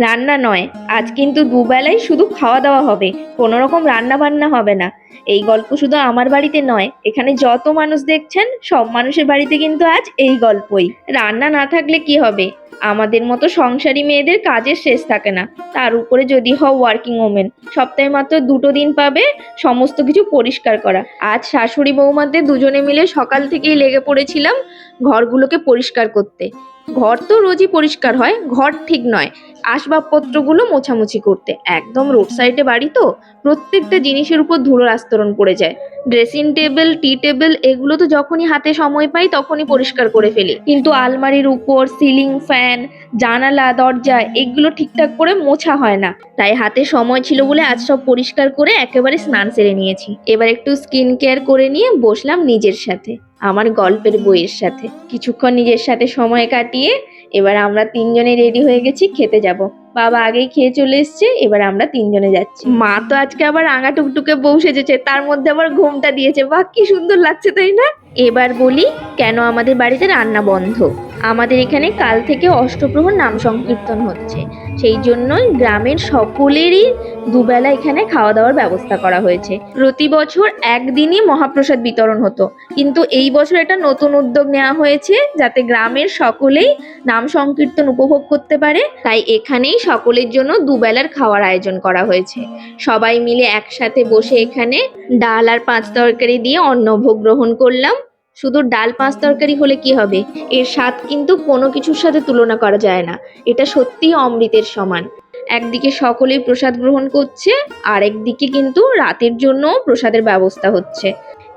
রান্না নয়, আজ কিন্তু দুবেলাই শুধু খাওয়া দাওয়া হবে, কোনো রকম রান্না বান্না হবে না। এই গল্প শুধু আমার বাড়িতে নয়, এখানে যত মানুষ দেখছেন সব মানুষের বাড়িতে কিন্তু আজ এই গল্পই। রান্না না থাকলে কি হবে, আমাদের মতো সংসারী মেয়েদের কাজের শেষ থাকে না। তার উপরে যদি হও ওয়ার্কিং ওমেন, সপ্তাহে মাত্র 2টো দিন পাবে সমস্ত কিছু পরিষ্কার করা। আজ শাশুড়ি বৌমাদের দুজনে মিলে সকাল থেকেই লেগে পড়েছিলাম ঘরগুলোকে পরিষ্কার করতে। ঘর তো রোজই পরিষ্কার হয়, ঘর ঠিক নয়, আসবাবপত্রগুলো মোছামুছি করতে। একদম রোড সাইডে বাড়ি তো, প্রত্যেকটা জিনিসের উপর ধুলোর আস্তরণ পড়ে যায়। ড্রেসিং টেবিল, টি টেবিল এগুলো তো যখনই হাতে সময় পাই তখনই পরিষ্কার করে ফেলি, কিন্তু আলমারির উপর, সিলিং ফ্যান, জানালা, দরজা এগুলো ঠিকঠাক করে মোছা হয় না। তাই হাতে সময় ছিল বলে আজ সব পরিষ্কার করে একেবারে স্নান সেরে নিয়েছি। এবার একটু স্কিন কেয়ার করে নিয়ে বসলাম নিজের সাথে, আমার গল্পের বইয়ের সাথে। কিছুক্ষণ নিজের সাথে সময় কাটিয়ে এবার আমরা তিনজনে রেডি হয়ে গেছি খেতে যাব। বাবা আগেই খেয়ে চলে এসছে, এবার আমরা তিনজনে যাচ্ছি। মা তো আজকে আবার রাঙা টুকটুকে বউ সেজেছে, তার মধ্যে আবার ঘুমটা দিয়েছে। বাহ, কি সুন্দর লাগছে তাই না? এবার বলি কেন আমাদের বাড়িতে রান্না বন্ধ। আমাদের এখানে কাল থেকে অষ্টপ্রহর নাম সংকীর্তন হচ্ছে, সেই জন্যই গ্রামের সকলেরই দুবেলা এখানে খাওয়া দাওয়ার ব্যবস্থা করা হয়েছে। প্রতি বছর একদিনই মহাপ্রসাদ বিতরণ হতো, কিন্তু এই বছর এটা নতুন উদ্যোগ নেওয়া হয়েছে যাতে গ্রামের সকলেই নাম সংকীর্তন উপভোগ করতে পারে। তাই এখানেই সকলের জন্য দুবেলার খাওয়ার আয়োজন করা হয়েছে। সবাই মিলে একসাথে বসে এখানে ডাল আর 5 তরকারি দিয়ে অন্নভোগ গ্রহণ করলাম। শুধু ডাল 5 তরকারি হলে কি হবে, এর স্বাদ কিন্তু কোনো কিছুর সাথে তুলনা করা যায় না। এটা সত্যিই অমৃতের সমান। একদিকে সকলেই প্রসাদ গ্রহণ করছে, আর একদিকে কিন্তু রাতের জন্য প্রসাদের ব্যবস্থা হচ্ছে।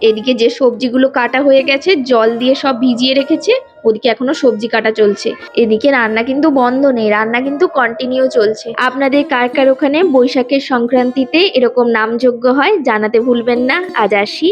এদিকে যে সবজিগুলো কাটা হয়ে গেছে জল দিয়ে সব ভিজিয়ে রেখেছে, ওদিকে এখনো সবজি কাটা চলছে। এদিকে রান্না কিন্তু বন্ধ নেই, রান্না কিন্তু কন্টিনিউ চলছে। আপনাদের কার কার ওখানে বৈশাখের সংক্রান্তিতে এরকম নামযজ্ঞ হয় জানাতে ভুলবেন না। আজ আসি।